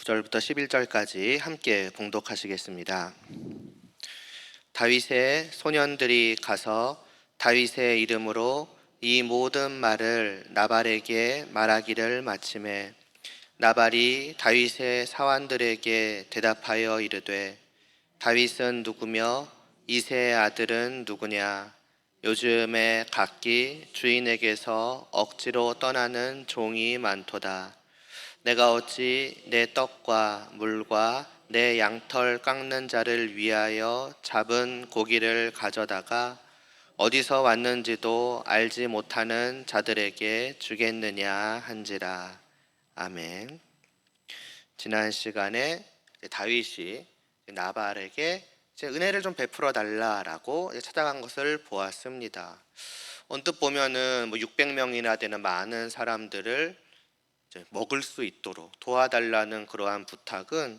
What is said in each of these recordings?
9절부터 11절까지 함께 봉독하시겠습니다. 다윗의 소년들이 가서 다윗의 이름으로 이 모든 말을 나발에게 말하기를 마치매 나발이 다윗의 사환들에게 대답하여 이르되 다윗은 누구며 이새의 아들은 누구냐? 요즘에 각기 주인에게서 억지로 떠나는 종이 많도다. 내가 어찌 내 떡과 물과 내 양털 깎는 자를 위하여 잡은 고기를 가져다가 어디서 왔는지도 알지 못하는 자들에게 주겠느냐 한지라. 아멘. 지난 시간에 다윗이 나발에게 은혜를 좀 베풀어 달라라고 찾아간 것을 보았습니다. 언뜻 보면은 600명이나 되는 많은 사람들을 먹을 수 있도록 도와달라는 그러한 부탁은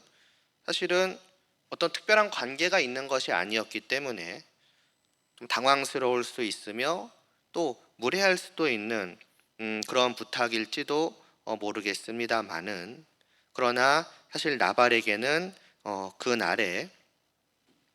사실은 어떤 특별한 관계가 있는 것이 아니었기 때문에 좀 당황스러울 수 있으며 또 무례할 수도 있는 그런 부탁일지도 모르겠습니다만은, 그러나 사실 나발에게는 그날에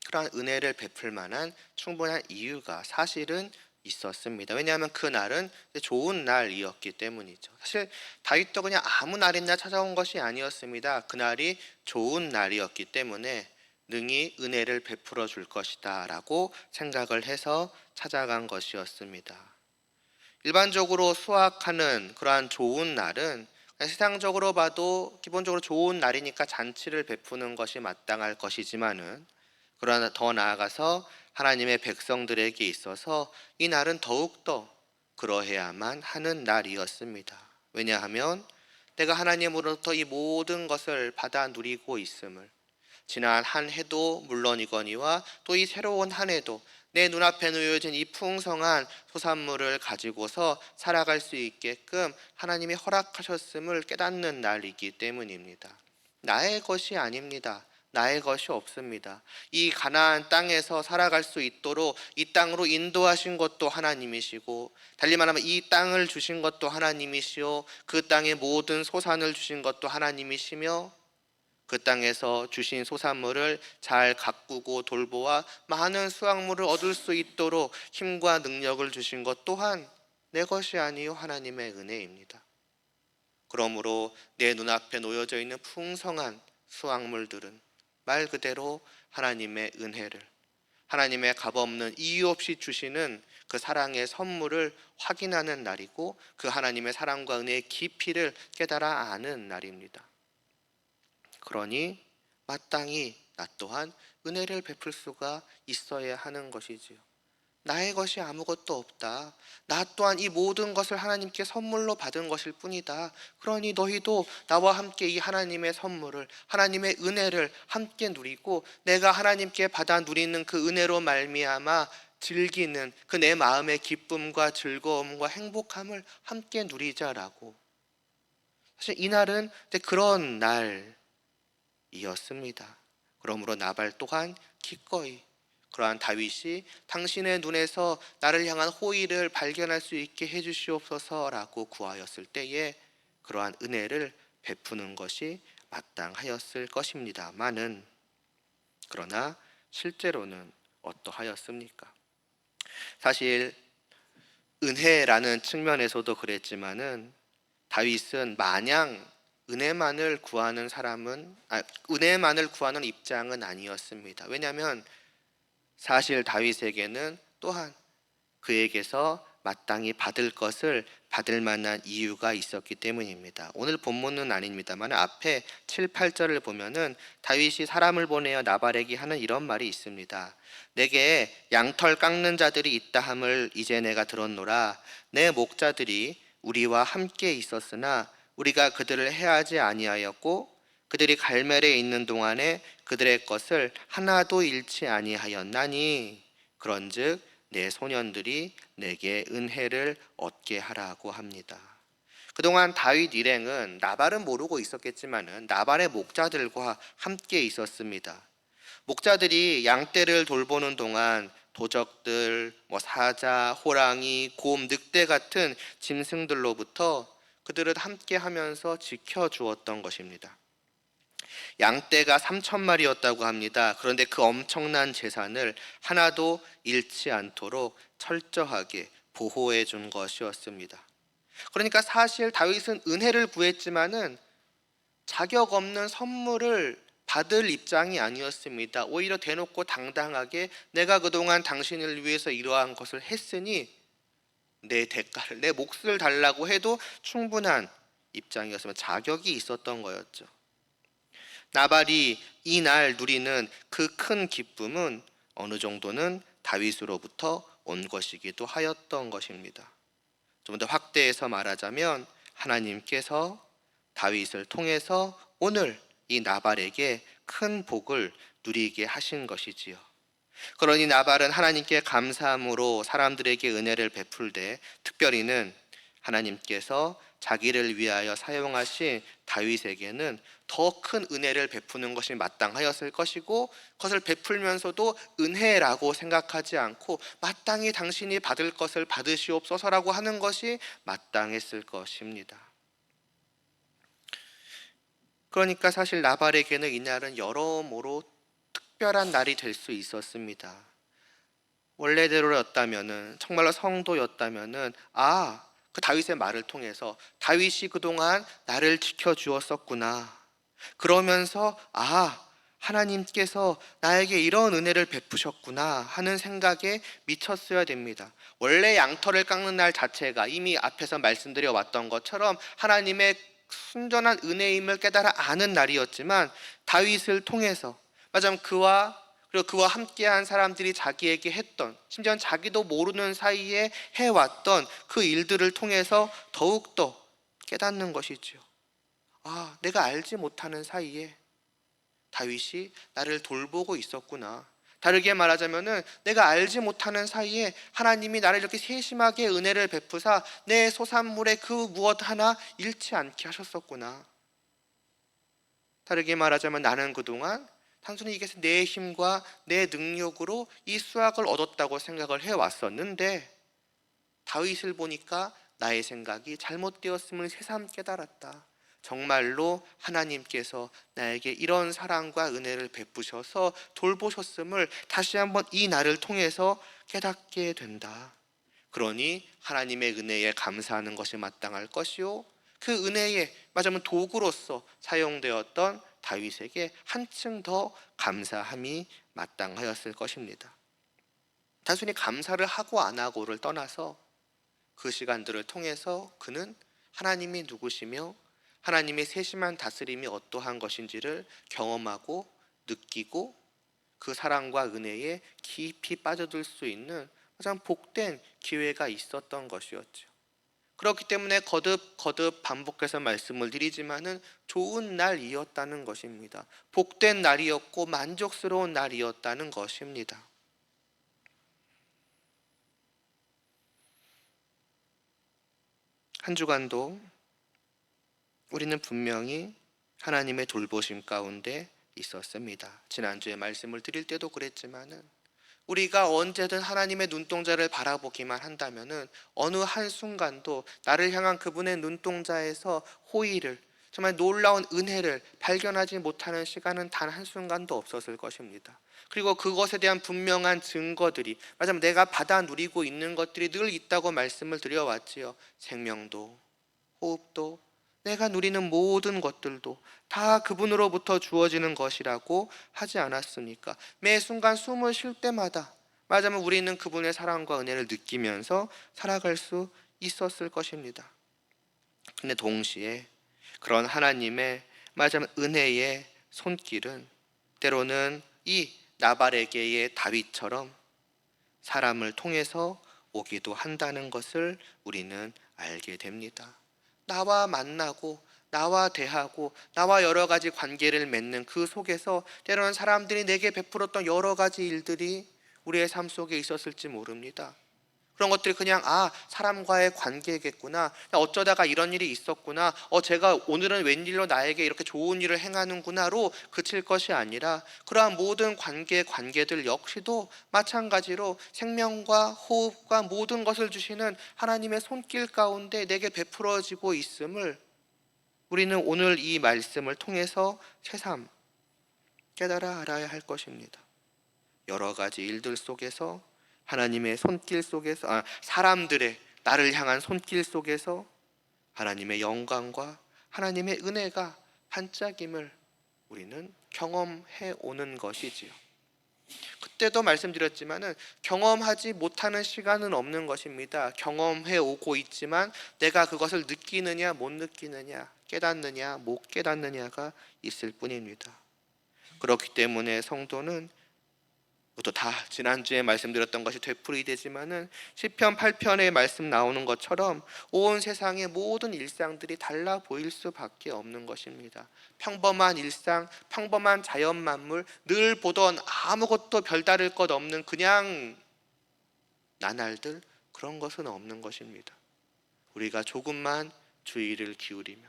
그러한 은혜를 베풀 만한 충분한 이유가 사실은 있었습니다. 왜냐하면 그날은 좋은 날이었기 때문이죠. 사실 다윗도 그냥 아무 날이나 찾아온 것이 아니었습니다. 그날이 좋은 날이었기 때문에 능히 은혜를 베풀어 줄 것이다 라고 생각을 해서 찾아간 것이었습니다. 일반적으로 수확하는 그러한 좋은 날은 세상적으로 봐도 기본적으로 좋은 날이니까 잔치를 베푸는 것이 마땅할 것이지만은, 그러나 더 나아가서 하나님의 백성들에게 있어서 이 날은 더욱더 그러해야만 하는 날이었습니다. 왜냐하면 내가 하나님으로부터 이 모든 것을 받아 누리고 있음을, 지난 한 해도 물론이거니와 또 이 새로운 한 해도 내 눈앞에 놓여진 이 풍성한 소산물을 가지고서 살아갈 수 있게끔 하나님이 허락하셨음을 깨닫는 날이기 때문입니다. 나의 것이 아닙니다. 나의 것이 없습니다. 이 가나안 땅에서 살아갈 수 있도록 이 땅으로 인도하신 것도 하나님이시고, 달리 말하면 이 땅을 주신 것도 하나님이시오, 그 땅의 모든 소산을 주신 것도 하나님이시며, 그 땅에서 주신 소산물을 잘 가꾸고 돌보아 많은 수확물을 얻을 수 있도록 힘과 능력을 주신 것 또한 내 것이 아니요 하나님의 은혜입니다. 그러므로 내 눈앞에 놓여져 있는 풍성한 수확물들은 말 그대로 하나님의 은혜를, 하나님의 값없는 이유 없이 주시는 그 사랑의 선물을 확인하는 날이고, 그 하나님의 사랑과 은혜의 깊이를 깨달아 아는 날입니다. 그러니 마땅히 나 또한 은혜를 베풀 수가 있어야 하는 것이지요. 나의 것이 아무것도 없다. 나 또한 이 모든 것을 하나님께 선물로 받은 것일 뿐이다. 그러니 너희도 나와 함께 이 하나님의 선물을, 하나님의 은혜를 함께 누리고 내가 하나님께 받아 누리는 그 은혜로 말미암아 즐기는 그 내 마음의 기쁨과 즐거움과 행복함을 함께 누리자라고. 사실 이날은 그런 날이었습니다. 그러므로 나발 또한 기꺼이 그러한 다윗이 당신의 눈에서 나를 향한 호의를 발견할 수 있게 해주시옵소서라고 구하였을 때에 그러한 은혜를 베푸는 것이 마땅하였을 것입니다마는, 그러나 실제로는 어떠하였습니까? 사실 은혜라는 측면에서도 그랬지만은 다윗은 마냥 은혜만을 구하는 입장은 아니었습니다. 왜냐하면 사실 다윗에게는 또한 그에게서 마땅히 받을 것을 받을 만한 이유가 있었기 때문입니다. 오늘 본문은 아닙니다만 앞에 7, 8절을 보면은 다윗이 사람을 보내어 나발에게 하는 이런 말이 있습니다. 내게 양털 깎는 자들이 있다 함을 이제 내가 들었노라. 내 목자들이 우리와 함께 있었으나 우리가 그들을 해하지 아니하였고 그들이 갈멜에 있는 동안에 그들의 것을 하나도 잃지 아니하였나니 그런즉 내 소년들이 내게 은혜를 얻게 하라고 합니다. 그동안 다윗 일행은 나발은 모르고 있었겠지만은 나발의 목자들과 함께 있었습니다. 목자들이 양떼를 돌보는 동안 도적들, 사자, 호랑이, 곰, 늑대 같은 짐승들로부터 그들을 함께 하면서 지켜주었던 것입니다. 양떼가 3,000마리였다고 합니다. 그런데 그 엄청난 재산을 하나도 잃지 않도록 철저하게 보호해 준 것이었습니다. 그러니까 사실 다윗은 은혜를 구했지만은 자격 없는 선물을 받을 입장이 아니었습니다. 오히려 대놓고 당당하게 내가 그동안 당신을 위해서 이러한 것을 했으니 내 대가를, 내 몫을 달라고 해도 충분한 입장이었으면 자격이 있었던 거였죠. 나발이 이날 누리는 그 큰 기쁨은 어느 정도는 다윗으로부터 온 것이기도 하였던 것입니다. 좀 더 확대해서 말하자면 하나님께서 다윗을 통해서 오늘 이 나발에게 큰 복을 누리게 하신 것이지요. 그러니 나발은 하나님께 감사함으로 사람들에게 은혜를 베풀되 특별히는 하나님께서 자기를 위하여 사용하신 다윗에게는 더 큰 은혜를 베푸는 것이 마땅하였을 것이고 그것을 베풀면서도 은혜라고 생각하지 않고 마땅히 당신이 받을 것을 받으시옵소서라고 하는 것이 마땅했을 것입니다. 그러니까 사실 나발에게는 이날은 여러모로 특별한 날이 될 수 있었습니다. 원래대로였다면은 정말로 성도였다면은 그 다윗의 말을 통해서 다윗이 그동안 나를 지켜주었었구나. 그러면서 하나님께서 나에게 이런 은혜를 베푸셨구나 하는 생각에 미쳤어야 됩니다. 원래 양털을 깎는 날 자체가 이미 앞에서 말씀드려 왔던 것처럼 하나님의 순전한 은혜임을 깨달아 아는 날이었지만 다윗을 통해서 맞아요. 그리고 그와 함께한 사람들이 자기에게 했던 심지어 자기도 모르는 사이에 해왔던 그 일들을 통해서 더욱더 깨닫는 것이지요. 내가 알지 못하는 사이에 다윗이 나를 돌보고 있었구나. 다르게 말하자면은 내가 알지 못하는 사이에 하나님이 나를 이렇게 세심하게 은혜를 베푸사 내 소산물의 그 무엇 하나 잃지 않게 하셨었구나. 다르게 말하자면 나는 그동안 단순히 이게 내 힘과 내 능력으로 이 수확을 얻었다고 생각을 해왔었는데 다윗을 보니까 나의 생각이 잘못되었음을 새삼 깨달았다. 정말로 하나님께서 나에게 이런 사랑과 은혜를 베푸셔서 돌보셨음을 다시 한번 이 날을 통해서 깨닫게 된다. 그러니 하나님의 은혜에 감사하는 것이 마땅할 것이요 그 은혜에 말하자면 도구로서 사용되었던 다윗에게 한층 더 감사함이 마땅하였을 것입니다. 단순히 감사를 하고 안 하고를 떠나서 그 시간들을 통해서 그는 하나님이 누구시며 하나님의 세심한 다스림이 어떠한 것인지를 경험하고 느끼고 그 사랑과 은혜에 깊이 빠져들 수 있는 가장 복된 기회가 있었던 것이었죠. 그렇기 때문에 거듭 반복해서 말씀을 드리지만은 좋은 날이었다는 것입니다. 복된 날이었고 만족스러운 날이었다는 것입니다. 한 주간도 우리는 분명히 하나님의 돌보심 가운데 있었습니다. 지난주에 말씀을 드릴 때도 그랬지만은 우리가 언제든 하나님의 눈동자를 바라보기만 한다면은 어느 한순간도 나를 향한 그분의 눈동자에서 호의를 정말 놀라운 은혜를 발견하지 못하는 시간은 단 한순간도 없었을 것입니다. 그리고 그것에 대한 분명한 증거들이 맞아요. 내가 받아 누리고 있는 것들이 늘 있다고 말씀을 드려왔지요. 생명도 호흡도 내가 누리는 모든 것들도 다 그분으로부터 주어지는 것이라고 하지 않았습니까? 매 순간 숨을 쉴 때마다 말하자면 우리는 그분의 사랑과 은혜를 느끼면서 살아갈 수 있었을 것입니다. 근데 동시에 그런 하나님의 말하자면 은혜의 손길은 때로는 이 나발에게의 다윗처럼 사람을 통해서 오기도 한다는 것을 우리는 알게 됩니다. 나와 만나고 나와 대하고 나와 여러 가지 관계를 맺는 그 속에서 때로는 사람들이 내게 베풀었던 여러 가지 일들이 우리의 삶 속에 있었을지 모릅니다. 그런 것들이 그냥 사람과의 관계겠구나, 어쩌다가 이런 일이 있었구나, 제가 오늘은 웬일로 나에게 이렇게 좋은 일을 행하는구나로 그칠 것이 아니라 그러한 모든 관계들 역시도 마찬가지로 생명과 호흡과 모든 것을 주시는 하나님의 손길 가운데 내게 베풀어지고 있음을 우리는 오늘 이 말씀을 통해서 새삼 깨달아 알아야 할 것입니다. 여러 가지 일들 속에서 하나님의 손길 속에서 사람들의 나를 향한 손길 속에서 하나님의 영광과 하나님의 은혜가 반짝임을 우리는 경험해 오는 것이지요. 그때도 말씀드렸지만은 경험하지 못하는 시간은 없는 것입니다. 경험해 오고 있지만 내가 그것을 느끼느냐 못 느끼느냐, 깨닫느냐 못 깨닫느냐가 있을 뿐입니다. 그렇기 때문에 성도는 또 다 지난주에 말씀드렸던 것이 되풀이되지만은 시편 8편에 말씀 나오는 것처럼 온 세상의 모든 일상들이 달라 보일 수밖에 없는 것입니다. 평범한 일상, 평범한 자연 만물, 늘 보던 아무것도 별다를 것 없는 그냥 나날들, 그런 것은 없는 것입니다. 우리가 조금만 주의를 기울이면,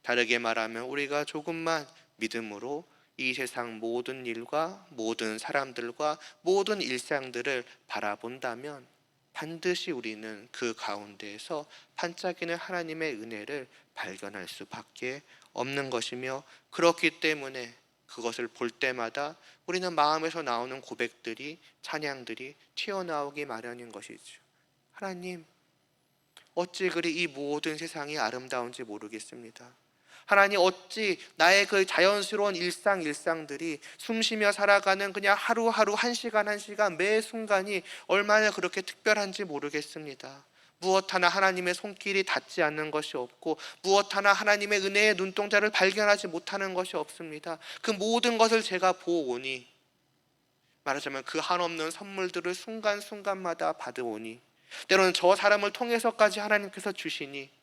다르게 말하면 우리가 조금만 믿음으로 이 세상 모든 일과 모든 사람들과 모든 일상들을 바라본다면 반드시 우리는 그 가운데에서 반짝이는 하나님의 은혜를 발견할 수밖에 없는 것이며, 그렇기 때문에 그것을 볼 때마다 우리는 마음에서 나오는 고백들이, 찬양들이 튀어나오기 마련인 것이죠. 하나님, 어찌 그리 이 모든 세상이 아름다운지 모르겠습니다. 하나님, 어찌 나의 그 자연스러운 일상들이 숨쉬며 살아가는 그냥 하루하루, 한 시간 한 시간, 매 순간이 얼마나 그렇게 특별한지 모르겠습니다. 무엇 하나 하나님의 손길이 닿지 않는 것이 없고, 무엇 하나 하나님의 은혜의 눈동자를 발견하지 못하는 것이 없습니다. 그 모든 것을 제가 보오니, 말하자면 그 한없는 선물들을 순간순간마다 받으오니, 때로는 저 사람을 통해서까지 하나님께서 주시니,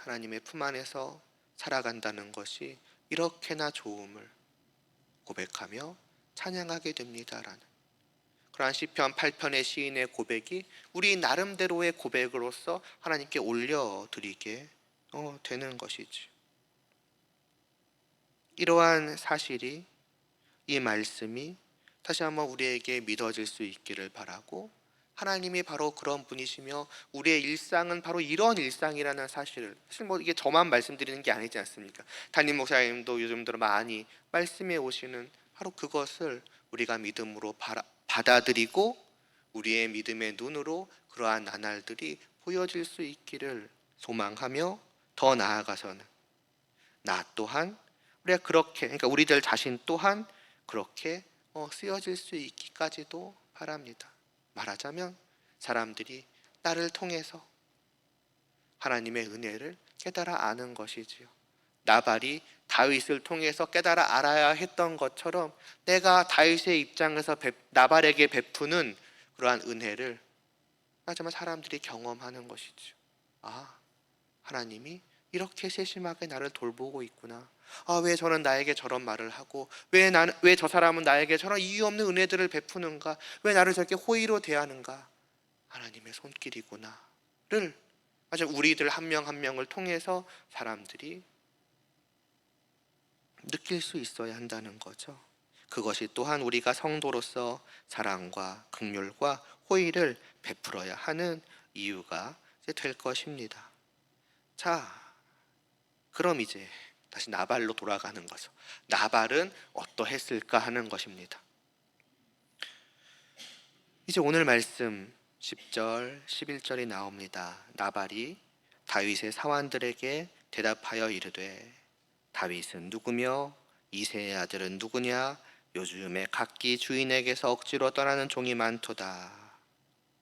하나님의 품 안에서 살아간다는 것이 이렇게나 좋음을 고백하며 찬양하게 됩니다라는 그러한 시편 8편의 시인의 고백이 우리 나름대로의 고백으로서 하나님께 올려드리게 되는 것이지. 이러한 사실이, 이 말씀이 다시 한번 우리에게 믿어질 수 있기를 바라고, 하나님이 바로 그런 분이시며 우리의 일상은 바로 이런 일상이라는 사실을, 사실 이게 저만 말씀드리는 게 아니지 않습니까? 담임 목사님도 요즘 들어 많이 말씀해 오시는 바로 그것을 우리가 믿음으로 받아들이고 우리의 믿음의 눈으로 그러한 나날들이 보여질 수 있기를 소망하며, 더 나아가서는 나 또한 우리가 그렇게, 그러니까 우리들 자신 또한 그렇게 쓰여질 수 있기까지도 바랍니다. 말하자면 사람들이 나를 통해서 하나님의 은혜를 깨달아 아는 것이지요. 나발이 다윗을 통해서 깨달아 알아야 했던 것처럼 내가 다윗의 입장에서 나발에게 베푸는 그러한 은혜를 말하자면 사람들이 경험하는 것이죠. 아, 하나님이 이렇게 세심하게 나를 돌보고 있구나. 왜 저는 나에게 저런 말을 하고, 왜 저 사람은 나에게 저런 이유 없는 은혜들을 베푸는가, 왜 나를 저렇게 호의로 대하는가, 하나님의 손길이구나를 아주 우리들 한 명 한 명을 통해서 사람들이 느낄 수 있어야 한다는 거죠. 그것이 또한 우리가 성도로서 사랑과 긍휼과 호의를 베풀어야 하는 이유가 될 것입니다. 자, 그럼 이제 다시 나발로 돌아가는 거죠. 나발은 어떠했을까 하는 것입니다. 이제 오늘 말씀 10절, 11절이 나옵니다. 나발이 다윗의 사환들에게 대답하여 이르되, 다윗은 누구며 이새의 아들은 누구냐? 요즘에 각기 주인에게서 억지로 떠나는 종이 많도다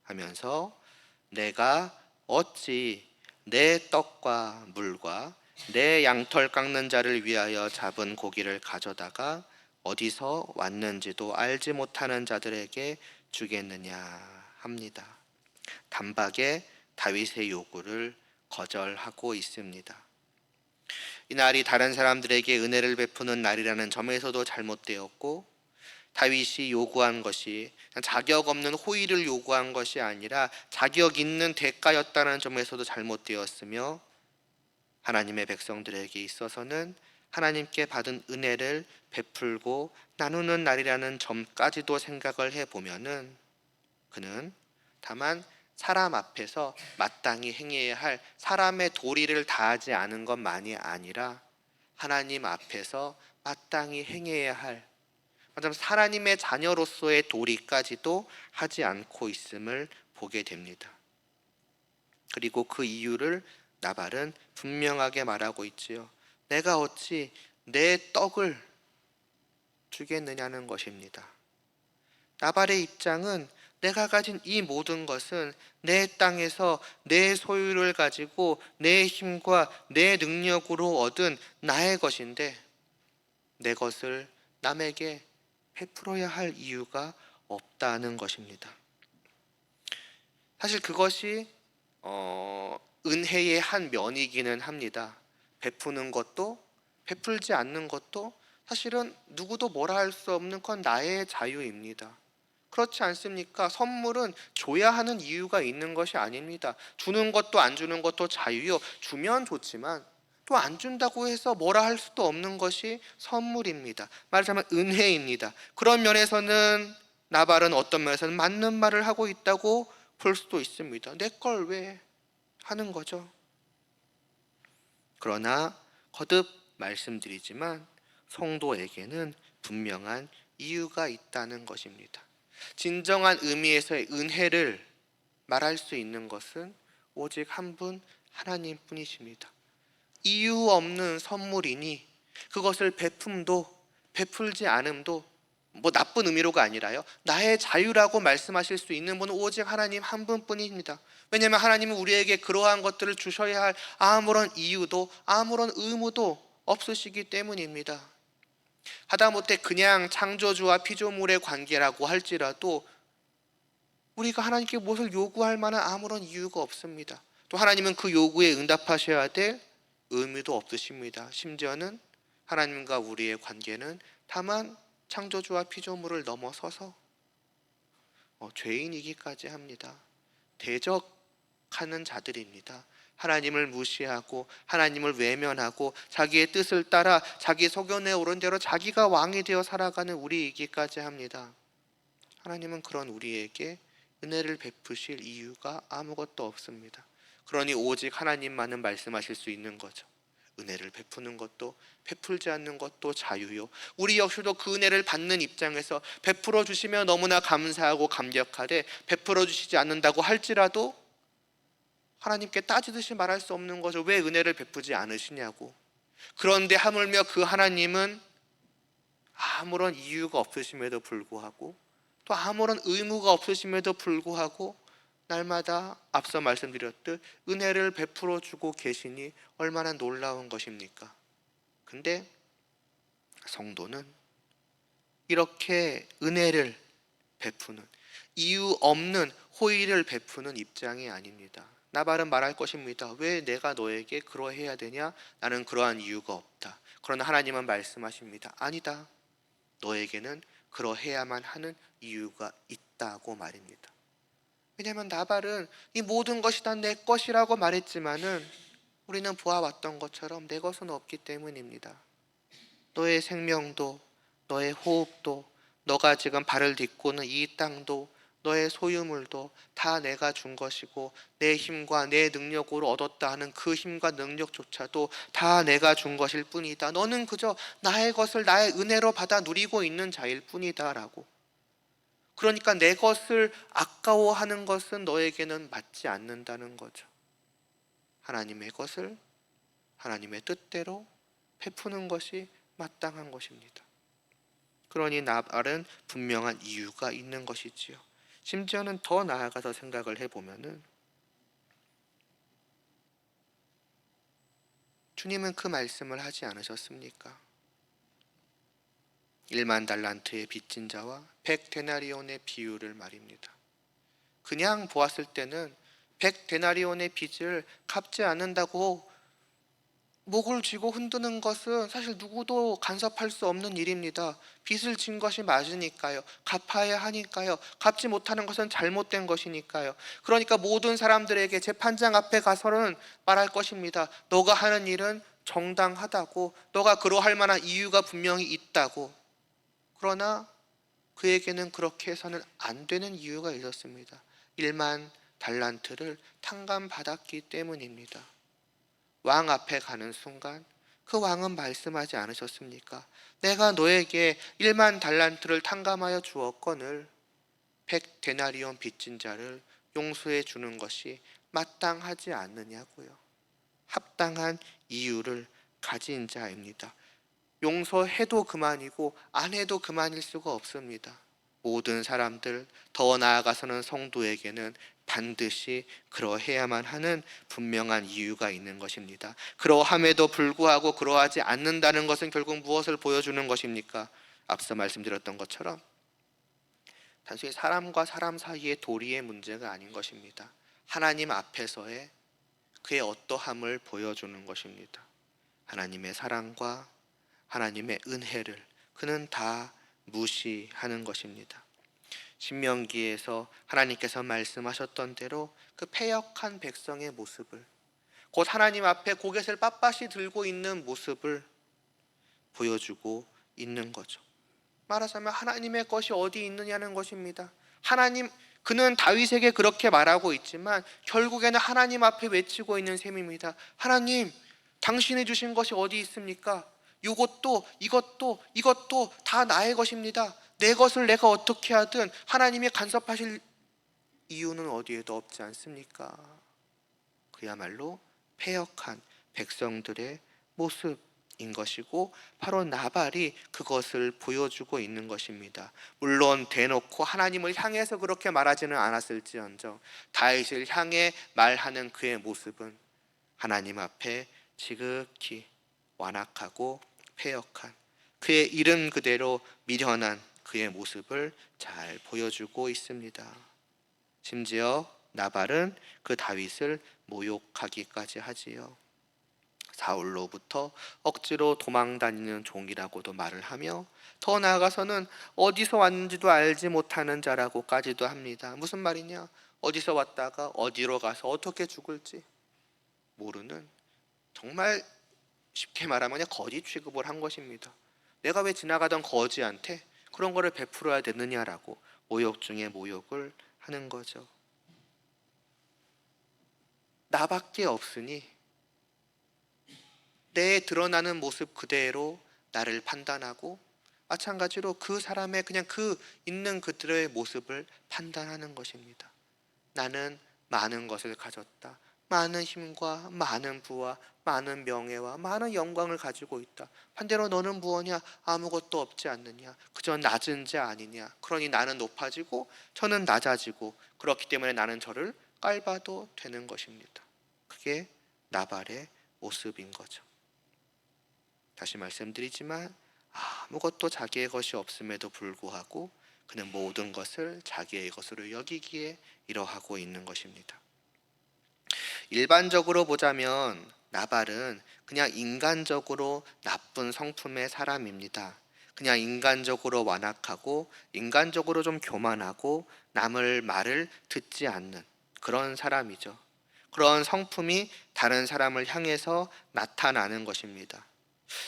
하면서, 내가 어찌 내 떡과 물과 내 양털 깎는 자를 위하여 잡은 고기를 가져다가 어디서 왔는지도 알지 못하는 자들에게 주겠느냐 합니다. 단박에 다윗의 요구를 거절하고 있습니다. 이 날이 다른 사람들에게 은혜를 베푸는 날이라는 점에서도 잘못되었고, 다윗이 요구한 것이 자격 없는 호의를 요구한 것이 아니라 자격 있는 대가였다는 점에서도 잘못되었으며, 하나님의 백성들에게 있어서는 하나님께 받은 은혜를 베풀고 나누는 날이라는 점까지도 생각을 해보면은, 그는 다만 사람 앞에서 마땅히 행해야 할 사람의 도리를 다하지 않은 것만이 아니라 하나님 앞에서 마땅히 행해야 할, 맞아요, 하나님의 자녀로서의 도리까지도 하지 않고 있음을 보게 됩니다. 그리고 그 이유를 나발은 분명하게 말하고 있지요. 내가 어찌 내 떡을 주겠느냐는 것입니다. 나발의 입장은 내가 가진 이 모든 것은 내 땅에서 내 소유를 가지고 내 힘과 내 능력으로 얻은 나의 것인데 내 것을 남에게 베풀어야 할 이유가 없다는 것입니다. 사실 그것이 은혜의 한 면이기는 합니다. 베푸는 것도 베풀지 않는 것도 사실은 누구도 뭐라 할 수 없는 건 나의 자유입니다. 그렇지 않습니까? 선물은 줘야 하는 이유가 있는 것이 아닙니다. 주는 것도 안 주는 것도 자유요. 주면 좋지만 또 안 준다고 해서 뭐라 할 수도 없는 것이 선물입니다. 말하자면 은혜입니다. 그런 면에서는 나발은 어떤 면에서는 맞는 말을 하고 있다고 볼 수도 있습니다. 내 걸 왜 하는 거죠? 그러나 거듭 말씀드리지만 성도에게는 분명한 이유가 있다는 것입니다. 진정한 의미에서의 은혜를 말할 수 있는 것은 오직 한 분 하나님 뿐이십니다. 이유 없는 선물이니 그것을 베품도 베풀지 않음도 뭐 나쁜 의미로가 아니라요, 나의 자유라고 말씀하실 수 있는 분은 오직 하나님 한 분뿐입니다. 왜냐하면 하나님은 우리에게 그러한 것들을 주셔야 할 아무런 이유도 아무런 의무도 없으시기 때문입니다. 하다못해 그냥 창조주와 피조물의 관계라고 할지라도 우리가 하나님께 무엇을 요구할 만한 아무런 이유가 없습니다. 또 하나님은 그 요구에 응답하셔야 될 의미도 없으십니다. 심지어는 하나님과 우리의 관계는 다만 창조주와 피조물을 넘어서서 죄인이기까지 합니다. 대적하는 자들입니다. 하나님을 무시하고 하나님을 외면하고 자기의 뜻을 따라 자기 소견에 오른 대로 자기가 왕이 되어 살아가는 우리이기까지 합니다. 하나님은 그런 우리에게 은혜를 베푸실 이유가 아무것도 없습니다. 그러니 오직 하나님만은 말씀하실 수 있는 거죠. 은혜를 베푸는 것도 베풀지 않는 것도 자유요. 우리 역시도 그 은혜를 받는 입장에서 베풀어 주시면 너무나 감사하고 감격하되 베풀어 주시지 않는다고 할지라도 하나님께 따지듯이 말할 수 없는 거죠. 왜 은혜를 베푸지 않으시냐고. 그런데 하물며 그 하나님은 아무런 이유가 없으심에도 불구하고 또 아무런 의무가 없으심에도 불구하고 날마다 앞서 말씀드렸듯 은혜를 베풀어 주고 계시니 얼마나 놀라운 것입니까? 근데 성도는 이렇게 은혜를 베푸는, 이유 없는 호의를 베푸는 입장이 아닙니다. 나발은 말할 것입니다. 왜 내가 너에게 그러해야 되냐? 나는 그러한 이유가 없다. 그러나 하나님은 말씀하십니다. 아니다. 너에게는 그러해야만 하는 이유가 있다고 말입니다. 왜냐하면 나발은 이 모든 것이 다 내 것이라고 말했지만은 우리는 보아왔던 것처럼 내 것은 없기 때문입니다. 너의 생명도 너의 호흡도 너가 지금 발을 딛고는 이 땅도 너의 소유물도 다 내가 준 것이고 내 힘과 내 능력으로 얻었다 하는 그 힘과 능력조차도 다 내가 준 것일 뿐이다. 너는 그저 나의 것을 나의 은혜로 받아 누리고 있는 자일 뿐이다 라고. 그러니까 내 것을 아까워하는 것은 너에게는 맞지 않는다는 거죠. 하나님의 것을 하나님의 뜻대로 베푸는 것이 마땅한 것입니다. 그러니 나발은 분명한 이유가 있는 것이지요. 심지어는 더 나아가서 생각을 해보면은 주님은 그 말씀을 하지 않으셨습니까? 1만 달란트의 빚진 자와 100데나리온의 비유를 말입니다. 그냥 보았을 때는 100데나리온의 빚을 갚지 않는다고 목을 쥐고 흔드는 것은 사실 누구도 간섭할 수 없는 일입니다. 빚을 진 것이 맞으니까요. 갚아야 하니까요. 갚지 못하는 것은 잘못된 것이니까요. 그러니까 모든 사람들에게 재판장 앞에 가서는 말할 것입니다. 너가 하는 일은 정당하다고, 너가 그러할 만한 이유가 분명히 있다고. 그러나 그에게는 그렇게 해서는 안 되는 이유가 있었습니다. 1만 달란트를 탕감받았기 때문입니다. 왕 앞에 가는 순간 그 왕은 말씀하지 않으셨습니까? 내가 너에게 1만 달란트를 탕감하여 주었거늘 100데나리온 빚진 자를 용서해 주는 것이 마땅하지 않느냐고요. 합당한 이유를 가진 자입니다. 용서해도 그만이고 안 해도 그만일 수가 없습니다. 모든 사람들, 더 나아가서는 성도에게는 반드시 그러해야만 하는 분명한 이유가 있는 것입니다. 그러함에도 불구하고 그러하지 않는다는 것은 결국 무엇을 보여주는 것입니까? 앞서 말씀드렸던 것처럼 단순히 사람과 사람 사이의 도리의 문제가 아닌 것입니다. 하나님 앞에서의 그의 어떠함을 보여주는 것입니다. 하나님의 사랑과 하나님의 은혜를 그는 다 무시하는 것입니다. 신명기에서 하나님께서 말씀하셨던 대로 그 패역한 백성의 모습을, 곧 하나님 앞에 고갯을 빳빳이 들고 있는 모습을 보여주고 있는 거죠. 말하자면 하나님의 것이 어디 있느냐는 것입니다. 그는 다윗에게 그렇게 말하고 있지만 결국에는 하나님 앞에 외치고 있는 셈입니다. 하나님, 당신이 주신 것이 어디 있습니까? 이것도 다 나의 것입니다. 내 것을 내가 어떻게 하든 하나님이 간섭하실 이유는 어디에도 없지 않습니까? 그야말로 패역한 백성들의 모습인 것이고 바로 나발이 그것을 보여주고 있는 것입니다. 물론 대놓고 하나님을 향해서 그렇게 말하지는 않았을지언정 다윗을 향해 말하는 그의 모습은 하나님 앞에 지극히 완악하고 패역한, 그의 이름 그대로 미련한 그의 모습을 잘 보여주고 있습니다. 심지어 나발은 그 다윗을 모욕하기까지 하지요. 사울로부터 억지로 도망다니는 종이라고도 말을 하며 더 나아가서는 어디서 왔는지도 알지 못하는 자라고까지도 합니다. 무슨 말이냐? 어디서 왔다가 어디로 가서 어떻게 죽을지 모르는, 정말 쉽게 말하면 거지 취급을 한 것입니다. 내가 왜 지나가던 거지한테 그런 거를 베풀어야 되느냐라고 모욕 중에 모욕을 하는 거죠. 나밖에 없으니 내 드러나는 모습 그대로 나를 판단하고 마찬가지로 그 사람의 그냥 그 있는 그들의 모습을 판단하는 것입니다. 나는 많은 것을 가졌다. 많은 힘과 많은 부와 많은 명예와 많은 영광을 가지고 있다. 반대로 너는 무엇이냐? 아무것도 없지 않느냐? 그저 낮은 자 아니냐? 그러니 나는 높아지고 저는 낮아지고 그렇기 때문에 나는 저를 깔봐도 되는 것입니다. 그게 나발의 모습인 거죠. 다시 말씀드리지만 아무것도 자기의 것이 없음에도 불구하고 그는 모든 것을 자기의 것으로 여기기에 이러하고 있는 것입니다. 일반적으로 보자면 나발은 그냥 인간적으로 나쁜 성품의 사람입니다. 그냥 인간적으로 완악하고 인간적으로 좀 교만하고 남을 말을 듣지 않는 그런 사람이죠. 그런 성품이 다른 사람을 향해서 나타나는 것입니다.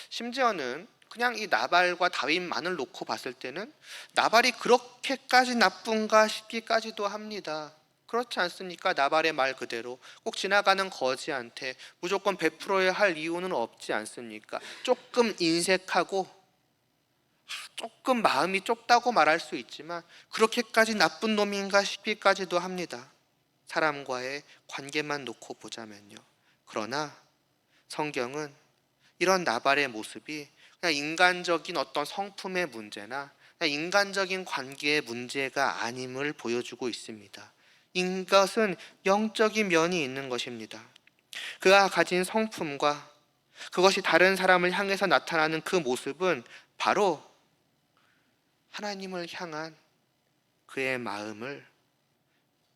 심지어는 그냥 이 나발과 다윗만을 놓고 봤을 때는 나발이 그렇게까지 나쁜가 싶기까지도 합니다. 그렇지 않습니까? 나발의 말 그대로 꼭 지나가는 거지한테 무조건 베풀어야 할 이유는 없지 않습니까? 조금 인색하고 조금 마음이 좁다고 말할 수 있지만 그렇게까지 나쁜 놈인가 싶기까지도 합니다. 사람과의 관계만 놓고 보자면요. 그러나 성경은 이런 나발의 모습이 그냥 인간적인 어떤 성품의 문제나 그냥 인간적인 관계의 문제가 아님을 보여주고 있습니다. 이것은 영적인 면이 있는 것입니다. 그가 가진 성품과 그것이 다른 사람을 향해서 나타나는 그 모습은 바로 하나님을 향한 그의 마음을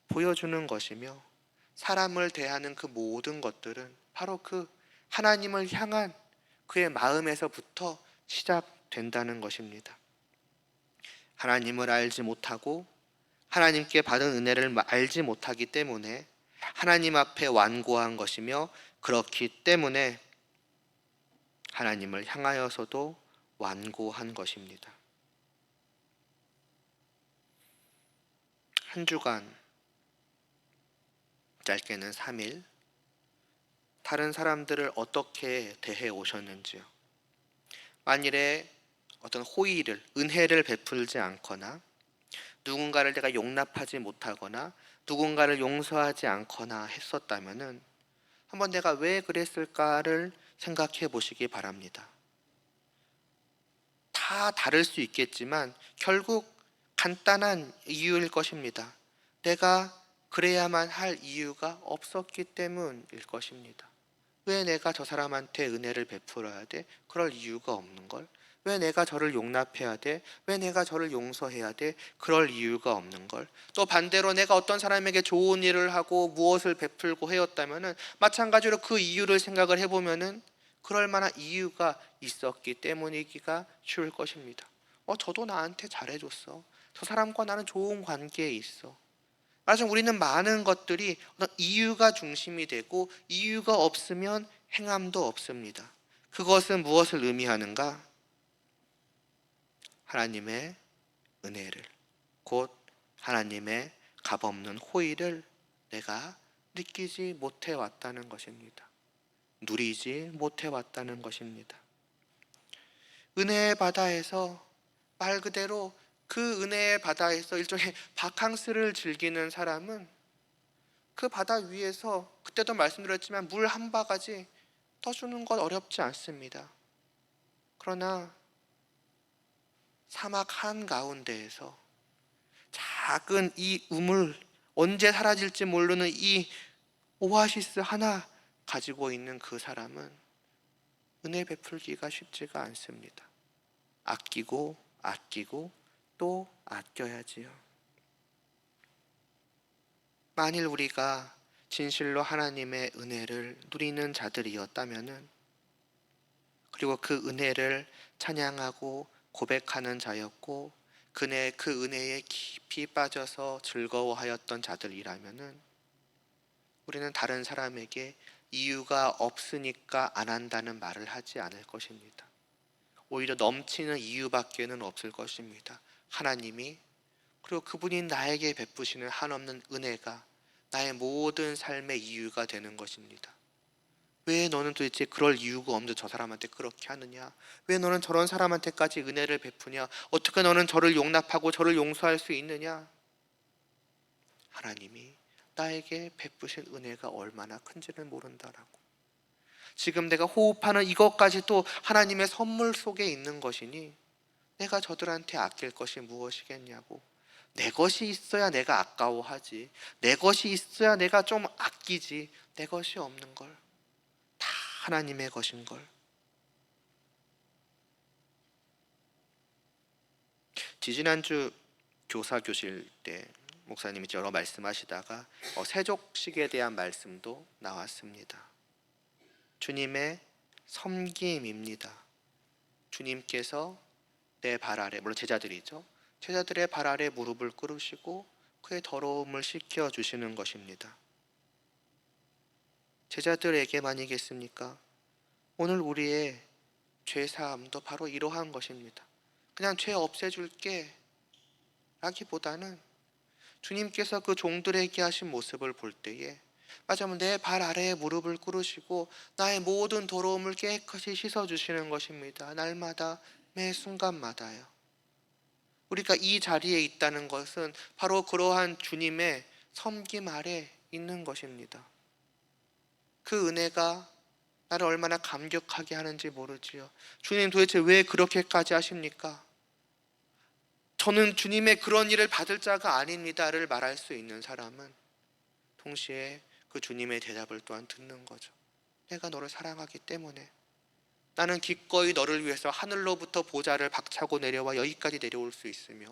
보여주는 것이며 사람을 대하는 그 모든 것들은 바로 그 하나님을 향한 그의 마음에서부터 시작된다는 것입니다. 하나님을 알지 못하고 하나님께 받은 은혜를 알지 못하기 때문에 하나님 앞에 완고한 것이며 그렇기 때문에 하나님을 향하여서도 완고한 것입니다. 한 주간, 짧게는 3일, 다른 사람들을 어떻게 대해 오셨는지요. 만일에 어떤 호의를, 은혜를 베풀지 않거나 누군가를 내가 용납하지 못하거나 누군가를 용서하지 않거나 했었다면은 한번 내가 왜 그랬을까를 생각해 보시기 바랍니다. 다 다를 수 있겠지만 결국 간단한 이유일 것입니다. 내가 그래야만 할 이유가 없었기 때문일 것입니다. 왜 내가 저 사람한테 은혜를 베풀어야 돼? 그럴 이유가 없는 걸. 왜 내가 저를 용납해야 돼? 왜 내가 저를 용서해야 돼? 그럴 이유가 없는 걸. 또 반대로 내가 어떤 사람에게 좋은 일을 하고 무엇을 베풀고 해왔다면은 마찬가지로 그 이유를 생각을 해보면은 그럴 만한 이유가 있었기 때문이기가 쉬울 것입니다. 저도 나한테 잘해줬어. 저 사람과 나는 좋은 관계에 있어. 말하자면 우리는 많은 것들이 어떤 이유가 중심이 되고 이유가 없으면 행함도 없습니다. 그것은 무엇을 의미하는가? 하나님의 은혜를, 곧 하나님의 값없는 호의를 내가 느끼지 못해 왔다는 것입니다. 누리지 못해 왔다는 것입니다. 은혜의 바다에서 말 그대로 그 은혜의 바다에서 일종의 바캉스를 즐기는 사람은 그 바다 위에서 그때도 말씀드렸지만 물 한 바가지 떠주는 것 어렵지 않습니다. 그러나 사막 한가운데에서 작은 이 우물, 언제 사라질지 모르는 이 오아시스 하나 가지고 있는 그 사람은 은혜 베풀기가 쉽지가 않습니다. 아끼고 아끼고 또 아껴야지요. 만일 우리가 진실로 하나님의 은혜를 누리는 자들이었다면은, 그리고 그 은혜를 찬양하고 고백하는 자였고 그 은혜에 깊이 빠져서 즐거워하였던 자들이라면은 우리는 다른 사람에게 이유가 없으니까 안 한다는 말을 하지 않을 것입니다. 오히려 넘치는 이유밖에는 없을 것입니다. 하나님이, 그리고 그분이 나에게 베푸시는 한없는 은혜가 나의 모든 삶의 이유가 되는 것입니다. 왜 너는 도대체 그럴 이유가 없는데 저 사람한테 그렇게 하느냐? 왜 너는 저런 사람한테까지 은혜를 베푸냐? 어떻게 너는 저를 용납하고 저를 용서할 수 있느냐? 하나님이 나에게 베푸신 은혜가 얼마나 큰지를 모른다라고. 지금 내가 호흡하는 이것까지도 하나님의 선물 속에 있는 것이니 내가 저들한테 아낄 것이 무엇이겠냐고. 내 것이 있어야 내가 아까워하지, 내 것이 있어야 내가 좀 아끼지, 내 것이 없는 걸, 다 하나님의 것인 걸. 지지난주 교사 교실 때 목사님이 여러 말씀하시다가 세족식에 대한 말씀도 나왔습니다. 주님의 섬김입니다. 주님께서 내 발 아래, 물론 제자들이죠, 제자들의 발 아래 무릎을 꿇으시고 그의 더러움을 씻겨 주시는 것입니다. 제자들에게만이겠습니까? 오늘 우리의 죄사함도 바로 이러한 것입니다. 그냥 죄 없애줄게 라기보다는 주님께서 그 종들에게 하신 모습을 볼 때에 맞아면 내 발 아래에 무릎을 꿇으시고 나의 모든 더러움을 깨끗이 씻어주시는 것입니다. 날마다 매 순간마다요. 우리가 이 자리에 있다는 것은 바로 그러한 주님의 섬김 아래 있는 것입니다. 그 은혜가 나를 얼마나 감격하게 하는지 모르지요. 주님 도대체 왜 그렇게까지 하십니까? 저는 주님의 그런 일을 받을 자가 아닙니다를 말할 수 있는 사람은 동시에 그 주님의 대답을 또한 듣는 거죠. 내가 너를 사랑하기 때문에 나는 기꺼이 너를 위해서 하늘로부터 보좌를 박차고 내려와 여기까지 내려올 수 있으며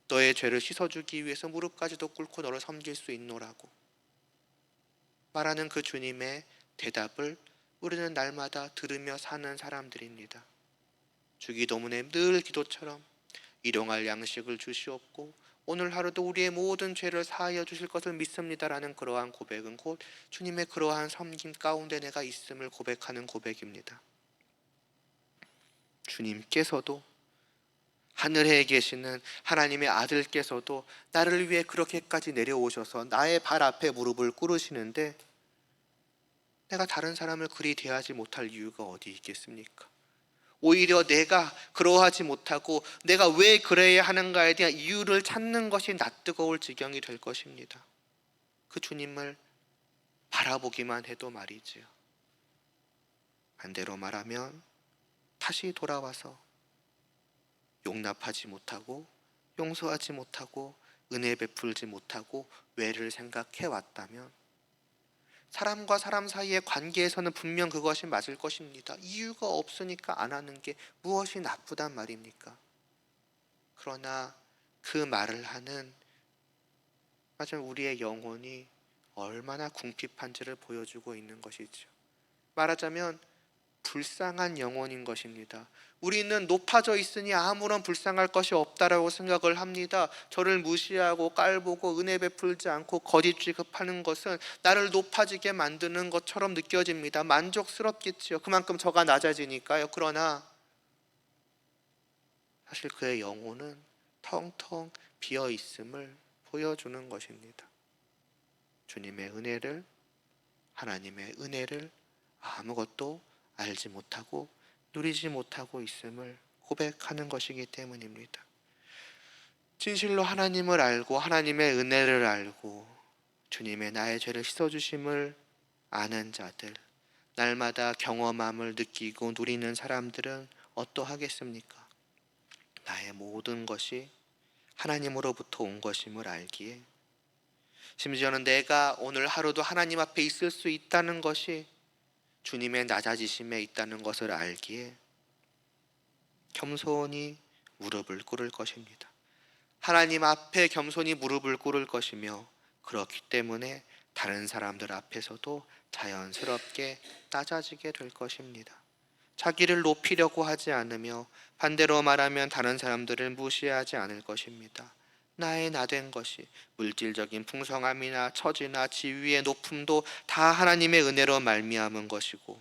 너의 죄를 씻어주기 위해서 무릎까지도 꿇고 너를 섬길 수 있노라고 말하는 그 주님의 대답을 우리는 날마다 들으며 사는 사람들입니다. 주기도문의 늘 기도처럼 일용할 양식을 주시옵고 오늘 하루도 우리의 모든 죄를 사하여 주실 것을 믿습니다라는 그러한 고백은 곧 주님의 그러한 섬김 가운데 내가 있음을 고백하는 고백입니다. 주님께서도, 하늘에 계시는 하나님의 아들께서도 나를 위해 그렇게까지 내려오셔서 나의 발 앞에 무릎을 꿇으시는데 내가 다른 사람을 그리 대하지 못할 이유가 어디 있겠습니까? 오히려 내가 그러하지 못하고 내가 왜 그래야 하는가에 대한 이유를 찾는 것이 낯뜨거울 지경이 될 것입니다. 그 주님을 바라보기만 해도 말이지요. 반대로 말하면 다시 돌아와서 용납하지 못하고 용서하지 못하고 은혜 베풀지 못하고 왜를 생각해 왔다면 사람과 사람 사이의 관계에서는 분명 그것이 맞을 것입니다. 이유가 없으니까 안 하는 게 무엇이 나쁘단 말입니까? 그러나 그 말을 하는 맞아 우리의 영혼이 얼마나 궁핍한지를 보여주고 있는 것이죠. 말하자면 불쌍한 영혼인 것입니다. 우리는 높아져 있으니 아무런 불쌍할 것이 없다라고 생각을 합니다. 저를 무시하고 깔보고 은혜 베풀지 않고 거짓 취급하는 것은 나를 높아지게 만드는 것처럼 느껴집니다. 만족스럽겠지요. 그만큼 저가 낮아지니까요. 그러나 사실 그의 영혼은 텅텅 비어 있음을 보여주는 것입니다. 주님의 은혜를, 하나님의 은혜를 아무것도 알지 못하고 누리지 못하고 있음을 고백하는 것이기 때문입니다. 진실로 하나님을 알고 하나님의 은혜를 알고 주님의 나의 죄를 씻어주심을 아는 자들, 날마다 경험함을 느끼고 누리는 사람들은 어떠하겠습니까? 나의 모든 것이 하나님으로부터 온 것임을 알기에, 심지어는 내가 오늘 하루도 하나님 앞에 있을 수 있다는 것이 주님의 낮아지심에 있다는 것을 알기에 겸손히 무릎을 꿇을 것입니다. 하나님 앞에 겸손히 무릎을 꿇을 것이며, 그렇기 때문에 다른 사람들 앞에서도 자연스럽게 낮아지게 될 것입니다. 자기를 높이려고 하지 않으며 반대로 말하면 다른 사람들을 무시하지 않을 것입니다. 나의 나된 것이 물질적인 풍성함이나 처지나 지위의 높음도 다 하나님의 은혜로 말미암은 것이고,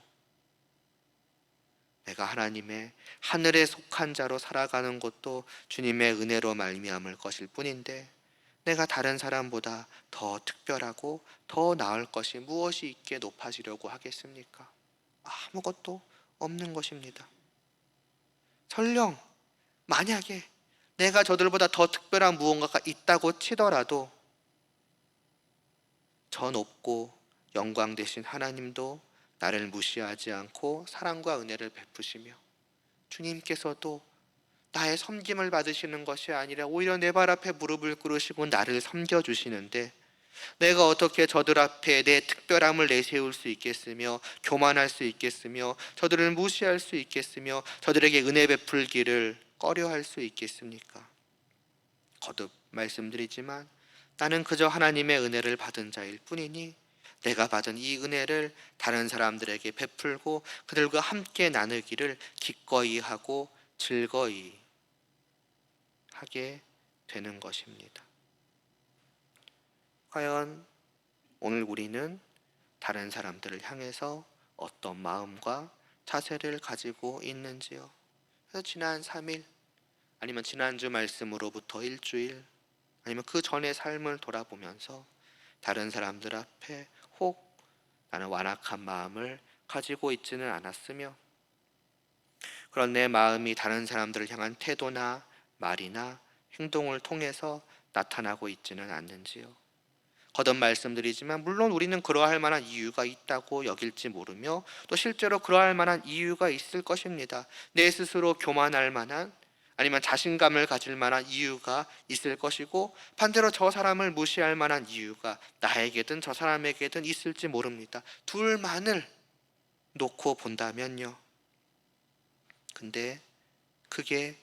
내가 하나님의 하늘에 속한 자로 살아가는 것도 주님의 은혜로 말미암을 것일 뿐인데, 내가 다른 사람보다 더 특별하고 더 나을 것이 무엇이 있게 높아지려고 하겠습니까? 아무것도 없는 것입니다. 설령 만약에 내가 저들보다 더 특별한 무언가가 있다고 치더라도 저 높고 영광 되신 하나님도 나를 무시하지 않고 사랑과 은혜를 베푸시며, 주님께서도 나의 섬김을 받으시는 것이 아니라 오히려 내 발 앞에 무릎을 꿇으시고 나를 섬겨주시는데, 내가 어떻게 저들 앞에 내 특별함을 내세울 수 있겠으며 교만할 수 있겠으며 저들을 무시할 수 있겠으며 저들에게 은혜 베풀기를 꺼려할 수 있겠습니까? 거듭 말씀드리지만 나는 그저 하나님의 은혜를 받은 자일 뿐이니, 내가 받은 이 은혜를 다른 사람들에게 베풀고 그들과 함께 나누기를 기꺼이 하고 즐거이 하게 되는 것입니다. 과연 오늘 우리는 다른 사람들을 향해서 어떤 마음과 자세를 가지고 있는지요? 그래서 지난 3일 아니면 지난주 말씀으로부터 일주일 아니면 그 전의 삶을 돌아보면서 다른 사람들 앞에 혹 나는 완악한 마음을 가지고 있지는 않았으며, 그런 내 마음이 다른 사람들을 향한 태도나 말이나 행동을 통해서 나타나고 있지는 않는지요? 거듭 말씀드리지만 물론 우리는 그러할 만한 이유가 있다고 여길지 모르며 또 실제로 그러할 만한 이유가 있을 것입니다. 내 스스로 교만할 만한 아니면 자신감을 가질 만한 이유가 있을 것이고, 반대로 저 사람을 무시할 만한 이유가 나에게든 저 사람에게든 있을지 모릅니다. 둘만을 놓고 본다면요. 근데 그게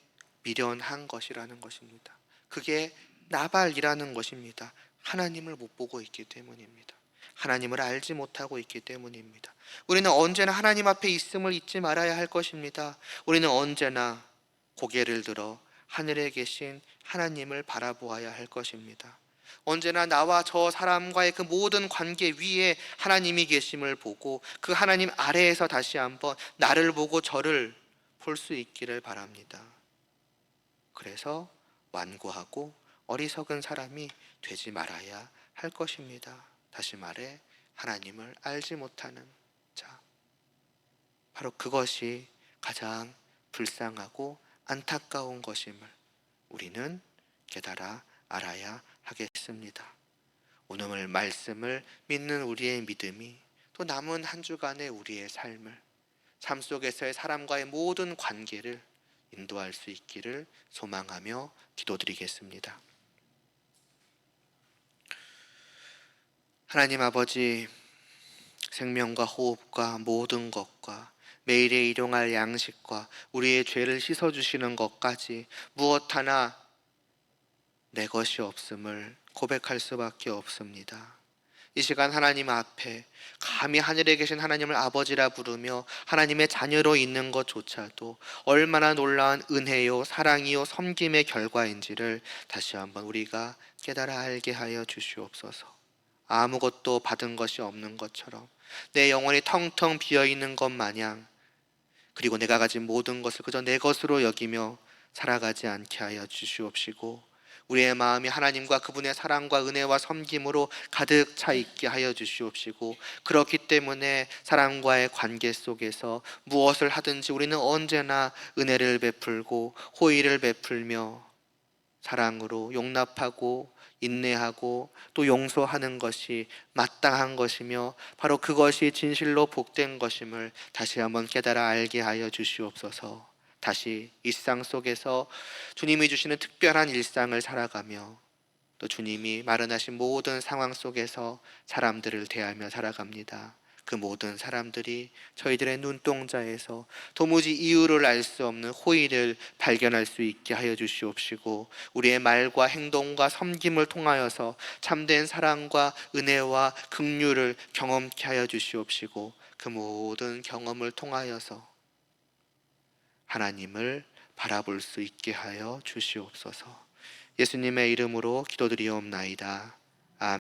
미련한 것이라는 것입니다. 그게 나발이라는 것입니다. 하나님을 못 보고 있기 때문입니다. 하나님을 알지 못하고 있기 때문입니다. 우리는 언제나 하나님 앞에 있음을 잊지 말아야 할 것입니다. 우리는 언제나 고개를 들어 하늘에 계신 하나님을 바라보아야 할 것입니다. 언제나 나와 저 사람과의 그 모든 관계 위에 하나님이 계심을 보고 그 하나님 아래에서 다시 한번 나를 보고 저를 볼 수 있기를 바랍니다. 그래서 완고하고 어리석은 사람이 되지 말아야 할 것입니다. 다시 말해 하나님을 알지 못하는, 바로 그것이 가장 불쌍하고 안타까운 것임을 우리는 깨달아 알아야 하겠습니다. 오늘 말씀을 믿는 우리의 믿음이 또 남은 한 주간의 우리의 삶을, 삶 속에서의 사람과의 모든 관계를 인도할 수 있기를 소망하며 기도드리겠습니다. 하나님 아버지, 생명과 호흡과 모든 것과 매일에 일용할 양식과 우리의 죄를 씻어주시는 것까지 무엇 하나 내 것이 없음을 고백할 수밖에 없습니다. 이 시간 하나님 앞에 감히 하늘에 계신 하나님을 아버지라 부르며 하나님의 자녀로 있는 것조차도 얼마나 놀라운 은혜요 사랑이요 섬김의 결과인지를 다시 한번 우리가 깨달아 알게 하여 주시옵소서. 아무것도 받은 것이 없는 것처럼 내 영혼이 텅텅 비어있는 것 마냥, 그리고 내가 가진 모든 것을 그저 내 것으로 여기며 살아가지 않게 하여 주시옵시고, 우리의 마음이 하나님과 그분의 사랑과 은혜와 섬김으로 가득 차 있게 하여 주시옵시고, 그렇기 때문에 사람과의 관계 속에서 무엇을 하든지 우리는 언제나 은혜를 베풀고 호의를 베풀며 사랑으로 용납하고 인내하고 또 용서하는 것이 마땅한 것이며 바로 그것이 진실로 복된 것임을 다시 한번 깨달아 알게 하여 주시옵소서. 다시 일상 속에서 주님이 주시는 특별한 일상을 살아가며 또 주님이 마련하신 모든 상황 속에서 사람들을 대하며 살아갑니다. 그 모든 사람들이 저희들의 눈동자에서 도무지 이유를 알 수 없는 호의를 발견할 수 있게 하여 주시옵시고, 우리의 말과 행동과 섬김을 통하여서 참된 사랑과 은혜와 긍휼을 경험케 하여 주시옵시고, 그 모든 경험을 통하여서 하나님을 바라볼 수 있게 하여 주시옵소서. 예수님의 이름으로 기도드리옵나이다.